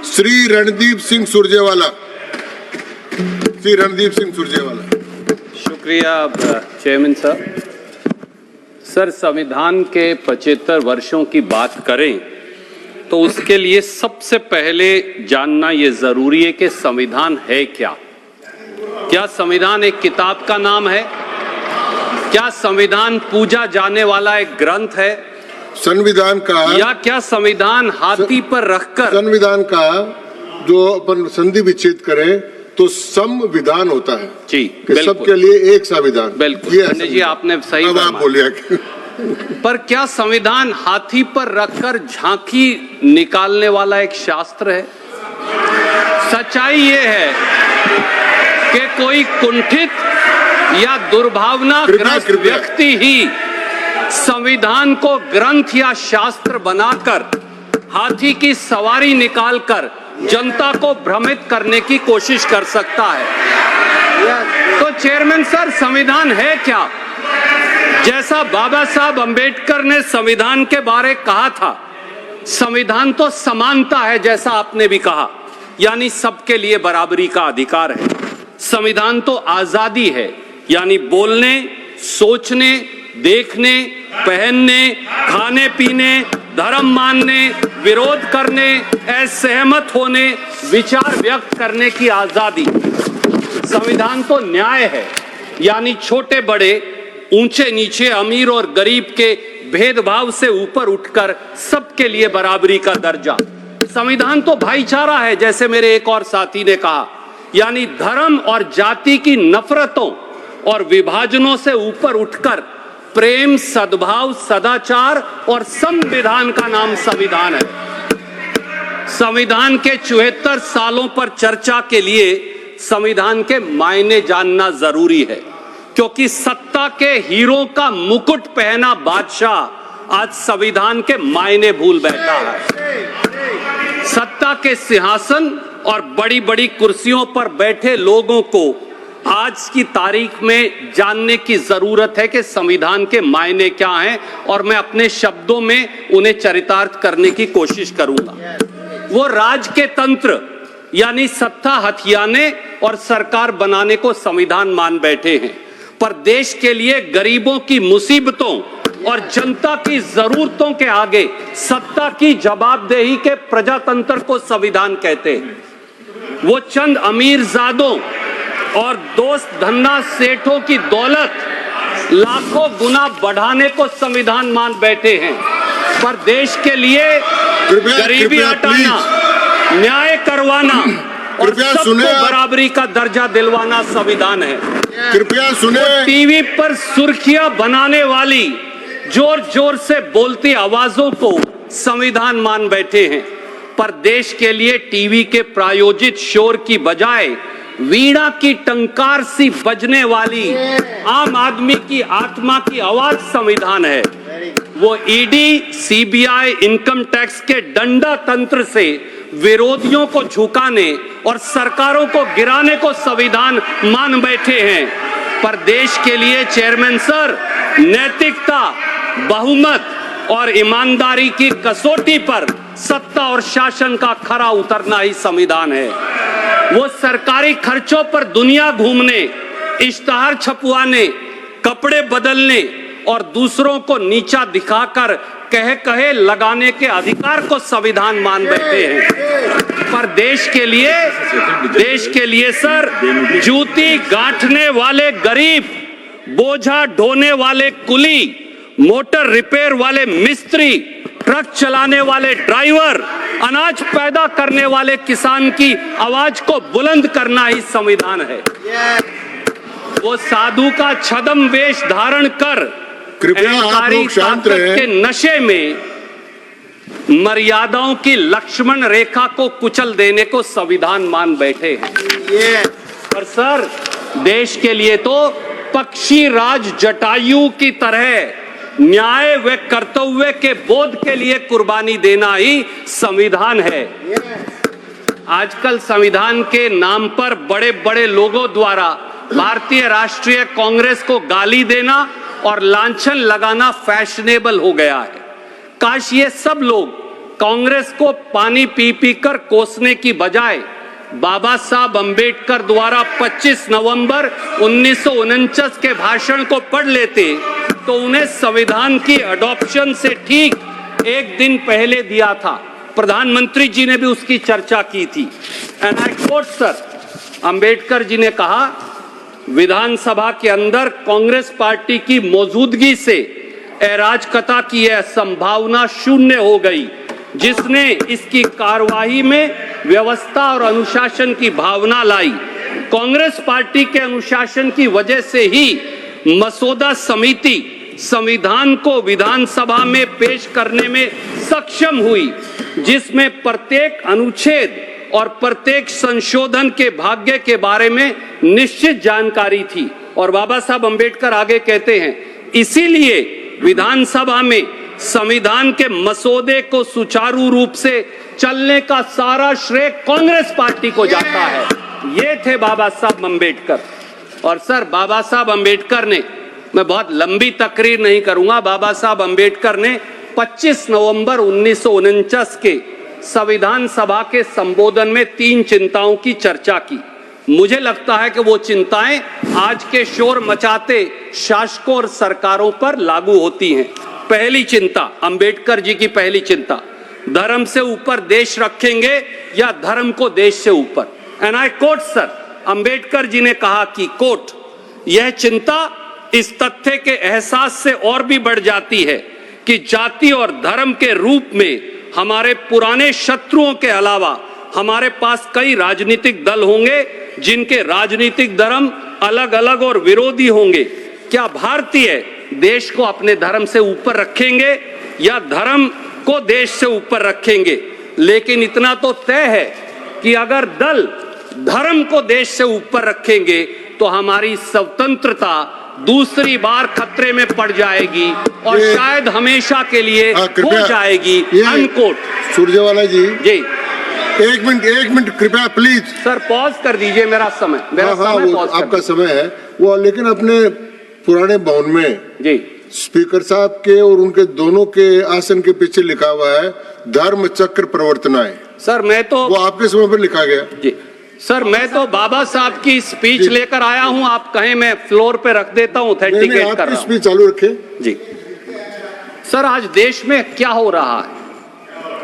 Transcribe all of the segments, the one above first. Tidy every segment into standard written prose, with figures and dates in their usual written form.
श्री रणदीप सिंह सुरजेवाला। श्री रणदीप सिंह सुरजेवाला। शुक्रिया चेयरमैन साहब। सर, संविधान के 75 वर्षों की बात करें तो उसके लिए सबसे पहले जानना ये जरूरी है कि संविधान है क्या। क्या संविधान एक किताब का नाम है? क्या संविधान पूजा जाने वाला एक ग्रंथ है? संविधान का या क्या संविधान हाथी पर रखकर संविधान का जो अपन संधि विच्छेद करें तो संविधान होता है जी, कि सबके लिए एक संविधान। बिल्कुल पंडित जी, आपने सही अब आप बोलिए। पर क्या संविधान हाथी पर रखकर झांकी निकालने वाला एक शास्त्र है? सच्चाई ये है कि कोई कुंठित या दुर्भावनाग्रस्त व्यक्ति ही संविधान को ग्रंथ या शास्त्र बनाकर हाथी की सवारी निकालकर जनता को भ्रमित करने की कोशिश कर सकता है। तो चेयरमैन सर, संविधान है क्या? जैसा बाबा साहब अंबेडकर ने संविधान के बारे कहा था, संविधान तो समानता है, जैसा आपने भी कहा, यानी सबके लिए बराबरी का अधिकार है। संविधान तो आजादी है, यानी बोलने, सोचने, देखने, पहनने, खाने पीने, धर्म मानने, विरोध करने, असहमत होने, विचार व्यक्त करने की आजादी। संविधान तो न्याय है, यानी छोटे बड़े, ऊंचे नीचे, अमीर और गरीब के भेदभाव से ऊपर उठकर सबके लिए बराबरी का दर्जा। संविधान तो भाईचारा है, जैसे मेरे एक और साथी ने कहा, यानी धर्म और जाति की नफरतों और विभाजनों से ऊपर उठकर प्रेम, सद्भाव, सदाचार और संविधान का नाम संविधान है। संविधान के 74 सालों पर चर्चा के लिए संविधान के मायने जानना जरूरी है, क्योंकि सत्ता के हीरो का मुकुट पहना बादशाह आज संविधान के मायने भूल बैठा है। सत्ता के सिंहासन और बड़ी बड़ी कुर्सियों पर बैठे लोगों को आज की तारीख में जानने की जरूरत है कि संविधान के मायने क्या हैं, और मैं अपने शब्दों में उन्हें चरितार्थ करने की कोशिश करूंगा। वो राज के तंत्र, यानी सत्ता हथियाने और सरकार बनाने को संविधान मान बैठे हैं, पर देश के लिए गरीबों की मुसीबतों और जनता की जरूरतों के आगे सत्ता की जवाबदेही के प्रजातंत्र को संविधान कहते हैं। वो चंद अमीरजादों और दोस्त धन्ना सेठों की दौलत लाखों गुना बढ़ाने को संविधान मान बैठे हैं, पर देश के लिए गरीबी हटाना, न्याय करवाना और सबको बराबरी का दर्जा दिलवाना संविधान है। कृपया सुने। टीवी पर सुर्खियां बनाने वाली जोर जोर से बोलती आवाजों को संविधान मान बैठे हैं, पर देश के लिए टीवी के प्रायोजित शोर की बजाय वीणा की टंकार सी बजने वाली आम आदमी की आत्मा की आवाज संविधान है। वो ईडी, सीबीआई, इनकम टैक्स के डंडा तंत्र से विरोधियों को झुकाने और सरकारों को गिराने को संविधान मान बैठे हैं, पर देश के लिए चेयरमैन सर, नैतिकता, बहुमत और ईमानदारी की कसौटी पर सत्ता और शासन का खरा उतरना ही संविधान है। वो सरकारी खर्चों पर दुनिया घूमने, इश्तहार छपवाने, कपड़े बदलने और दूसरों को नीचा दिखाकर कहे लगाने के अधिकार को संविधान मान बैठे हैं, पर देश के लिए सर, जूती गांठने वाले गरीब, बोझा ढोने वाले कुली, मोटर रिपेयर वाले मिस्त्री, ट्रक चलाने वाले ड्राइवर, अनाज पैदा करने वाले किसान की आवाज को बुलंद करना ही संविधान है। वो साधु का छद्म वेश धारण कर अहंकारी ताकत के नशे में मर्यादाओं की लक्ष्मण रेखा को कुचल देने को संविधान मान बैठे हैं। पर सर, देश के लिए तो पक्षी राज जटायु की तरह न्याय व कर्तव्य के बोध के लिए कुर्बानी देना ही संविधान है। आजकल संविधान के नाम पर बड़े बड़े लोगों द्वारा भारतीय राष्ट्रीय कांग्रेस को गाली देना और लांछन लगाना फैशनेबल हो गया है। काश ये सब लोग कांग्रेस को पानी पी पी कर कोसने की बजाय बाबा साहब अंबेडकर द्वारा 25 नवंबर 1949 के भाषण को पढ़ लेते तो उन्हें संविधान की अडॉप्शन से ठीक एक दिन पहले दिया था। प्रधानमंत्री जी ने भी उसकी चर्चा की थी। And I quote sir, Ambedkar ji ने कहा, विधानसभा के अंदर कांग्रेस पार्टी की मौजूदगी से अराजकता की यह संभावना शून्य हो गई, जिसने इसकी कार्यवाही में व्यवस्था और अनुशासन की भावना लाई। कांग्रेस पार्टी के अनुशासन की वजह से ही मसौदा समिति संविधान को विधानसभा में पेश करने में सक्षम हुई, जिसमें प्रत्येक अनुच्छेद और प्रत्येक संशोधन के भाग्य के बारे में निश्चित जानकारी थी। और बाबा साहब अंबेडकर आगे कहते हैं, इसीलिए विधानसभा में संविधान के मसौदे को सुचारू रूप से चलने का सारा श्रेय कांग्रेस पार्टी को जाता है। ये थे बाबा साहब अंबेडकर। और सर, बाबा साहब अंबेडकर ने, मैं बहुत लंबी तकरीर नहीं करूंगा, बाबा साहब अंबेडकर ने 25 नवंबर 1949 के संविधान सभा के संबोधन में 3 चिंताओं की चर्चा की। मुझे लगता है कि वो चिंताएं आज के शोर मचाते शासकों और सरकारों पर लागू होती हैं। पहली चिंता, अंबेडकर जी की पहली चिंता, धर्म से ऊपर देश रखेंगे या धर्म को देश से ऊपर। And I quote sir, Ambedkar ji ने कहा कि कोट, यह चिंता इस तथ्य के एहसास से और भी बढ़ जाती है कि जाति और धर्म के रूप में हमारे पुराने शत्रुओं के अलावा हमारे पास कई राजनीतिक दल होंगे जिनके राजनीतिक धर्म अलग अलग और विरोधी होंगे। क्या भारतीय देश को अपने धर्म से ऊपर रखेंगे या धर्म को देश से ऊपर रखेंगे? लेकिन इतना तो तय है कि अगर दल धर्म को देश से ऊपर रखेंगे तो हमारी स्वतंत्रता दूसरी बार खतरे में पड़ जाएगी और शायद हमेशा के लिए हो जाएगी। अनकोट। सुरजेवाला जी जी, एक मिनट कृपया प्लीज। सर पॉज कर दीजिए, मेरा समय वो आपका समय है वो, लेकिन अपने पुराने भवन में जी स्पीकर साहब के और उनके दोनों के आसन के पीछे लिखा हुआ है धर्म चक्र प्रवर्तनाएं। सर मैं तो, वो आपके समय पर लिखा गया जी सर, मैं तो बाबा साहब की स्पीच लेकर आया हूं, आप कहें मैं फ्लोर पे रख देता हूं, ऑथेंटिकेट कर रहा हूं। स्पीच चालू रखें जी। सर, आज देश में क्या हो रहा है?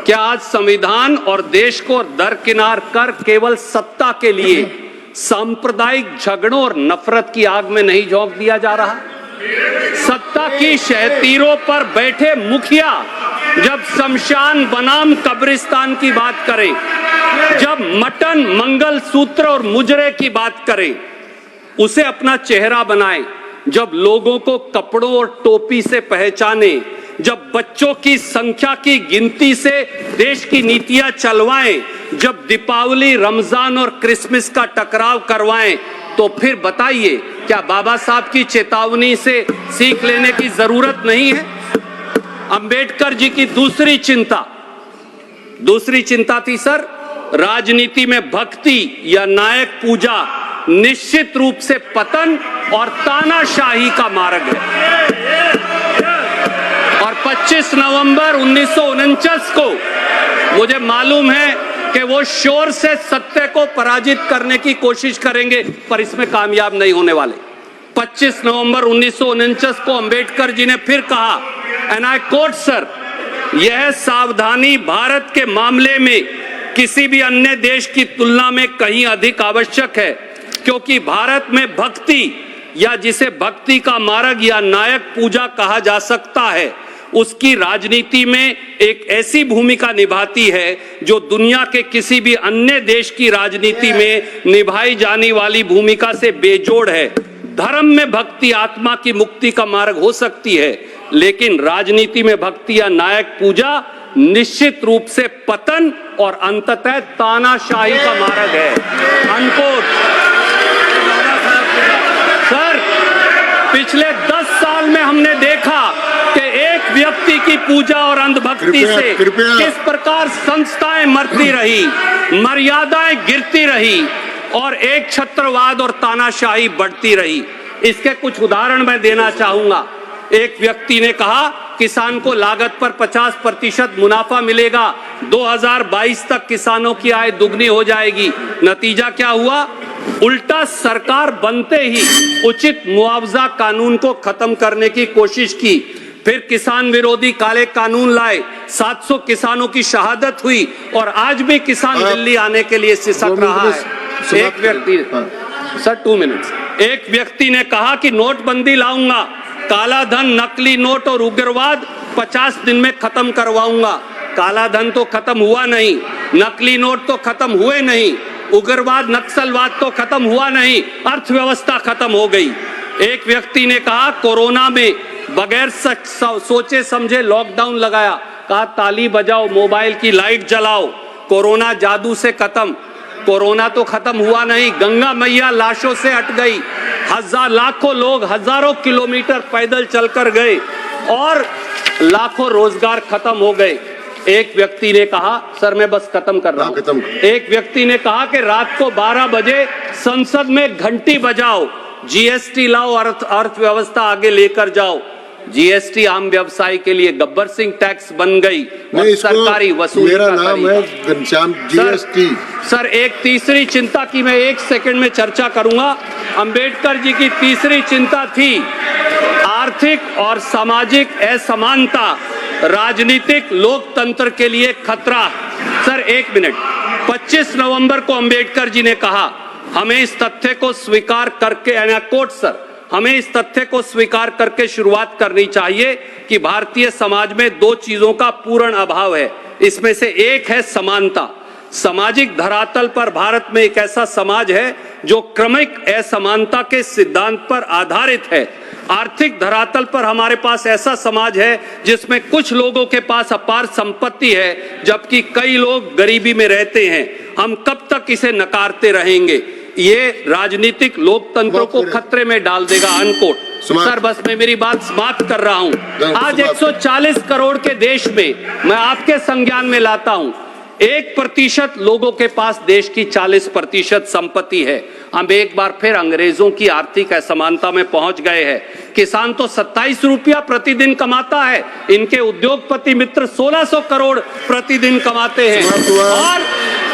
क्या आज संविधान और देश को दरकिनार कर केवल सत्ता के लिए सांप्रदायिक झगड़ों और नफरत की आग में नहीं झोंक दिया जा रहा? सत्ता की शहतीरों पर बैठे मुखिया जब शमशान बनाम कब्रिस्तान की बात करें, जब मटन, मंगल सूत्र और मुजरे की बात करें, उसे अपना चेहरा बनाएं, जब लोगों को कपड़ों और टोपी से पहचाने, जब बच्चों की संख्या की गिनती से देश की नीतियां चलवाएं, जब दीपावली, रमजान और क्रिसमस का टकराव करवाएं, तो फिर बताइए क्या बाबा साहब की चेतावनी से सीख लेने की जरूरत नहीं है? अंबेडकर जी की दूसरी चिंता थी सर, राजनीति में भक्ति या नायक पूजा निश्चित रूप से पतन और तानाशाही का मार्ग है। और 25 नवंबर 1949 को मुझे मालूम है कि वो शोर से सत्य को पराजित करने की कोशिश करेंगे, पर इसमें कामयाब नहीं होने वाले। 25 नवंबर 1949 को अंबेडकर जी ने फिर कहा, एंड आई कोट सर, यह सावधानी भारत के मामले में किसी भी अन्य देश की तुलना में कहीं अधिक आवश्यक है, क्योंकि भारत में भक्ति या जिसे भक्ति का मार्ग या नायक पूजा कहा जा सकता है, उसकी राजनीति में एक ऐसी भूमिका निभाती है जो दुनिया के किसी भी अन्य देश की राजनीति में निभाई जाने वाली भूमिका से बेजोड़ है। धर्म में भक्ति आत्मा की मुक्ति का मार्ग हो सकती है, लेकिन राजनीति में भक्ति या नायक पूजा निश्चित रूप से पतन और अंततः तानाशाही का मार्ग है। अनकोट। सर, पिछले 10 साल में हमने देखा कि एक व्यक्ति की पूजा और अंधभक्ति से किस प्रकार संस्थाएं मरती रही, मर्यादाएं गिरती रही और एक छत्रवाद और तानाशाही बढ़ती रही। इसके कुछ उदाहरण मैं देना चाहूंगा। एक व्यक्ति ने कहा किसान को लागत पर 50% मुनाफा मिलेगा, 2022 तक किसानों की आय दुगनी हो जाएगी। नतीजा क्या हुआ? उल्टा सरकार बनते ही उचित मुआवजा कानून को खत्म करने की कोशिश की, फिर किसान विरोधी काले कानून लाए, 700 किसानों की शहादत हुई और आज भी किसान दिल्ली आने के लिए सिसक रहा है। एक व्यक्ति, सर 2 मिनट्स, एक व्यक्ति ने कहा कि नोटबंदी लाऊंगा, काला धन, नकली नोट और उग्रवाद 50 दिन में खत्म करवाऊंगा। काला धन तो खत्म हुआ नहीं, नकली नोट तो खत्म हुए नहीं, उग्रवाद नक्सलवाद तो खत्म हुआ नहीं, अर्थव्यवस्था खत्म हो गई। एक व्यक्ति ने कहा कोरोना में बगैर सोचे समझे लॉकडाउन लगाया, कहा ताली बजाओ, मोबाइल की लाइट जलाओ, कोरोना जादू से खत्म। कोरोना तो खत्म हुआ नहीं, गंगा मैया लाशों से हट गई, लाखों लोग हजारों किलोमीटर पैदल चलकर गए और लाखों रोजगार खत्म हो गए। एक व्यक्ति ने कहा, सर मैं बस खत्म कर रहा हूं, एक व्यक्ति ने कहा कि रात को 12 बजे संसद में घंटी बजाओ, जीएसटी लाओ, अर्थव्यवस्था आगे लेकर जाओ। जीएसटी आम व्यवसाय के लिए गब्बर सिंह टैक्स बन गई और सरकारी वसूली मेरा नाम है घनश्याम जीएसटी। सर एक तीसरी चिंता की मैं 1 सेकंड में चर्चा करूंगा। अंबेडकर जी की तीसरी चिंता थी आर्थिक और सामाजिक असमानता राजनीतिक लोकतंत्र के लिए खतरा। सर 1 मिनट, 25 नवंबर को अंबेडकर जी ने कहा हमें इस तथ्य को स्वीकार करके, कोट सर, हमें इस तथ्य को स्वीकार करके शुरुआत करनी चाहिए कि भारतीय समाज में 2 चीजों का पूर्ण अभाव है। इसमें से एक है समानता। सामाजिक धरातल पर भारत में एक ऐसा समाज है जो क्रमिक असमानता के सिद्धांत पर आधारित है। आर्थिक धरातल पर हमारे पास ऐसा समाज है जिसमें कुछ लोगों के पास अपार संपत्ति है जबकि कई लोग गरीबी में रहते हैं। हम कब तक इसे नकारते रहेंगे? ये राजनीतिक लोकतंत्र को खतरे में डाल देगा। अनकोट। सर बस मैं मेरी बात समाप्त कर रहा हूं। आज 140 करोड़ के देश में मैं आपके संज्ञान में लाता हूं 1% लोगों के पास देश की 40% संपत्ति है। हम एक बार फिर अंग्रेजों की आर्थिक असमानता में पहुंच गए हैं। किसान तो 27 रुपया प्रतिदिन कमाता है, इनके उद्योगपति मित्र 1600 करोड़ प्रतिदिन कमाते हैं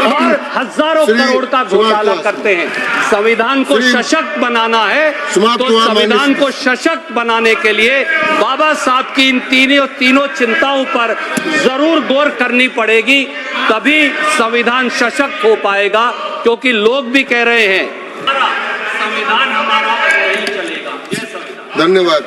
और हजारों करोड़ का घोटाला करते हैं। संविधान को सशक्त बनाना है तो संविधान को सशक्त बनाने के लिए बाबा साहब की इन तीनों चिंताओं पर जरूर गौर करनी पड़ेगी, तभी संविधान सशक्त हो पाएगा। क्योंकि लोग भी कह रहे हैं संविधान हमारा नहीं चलेगा। धन्यवाद।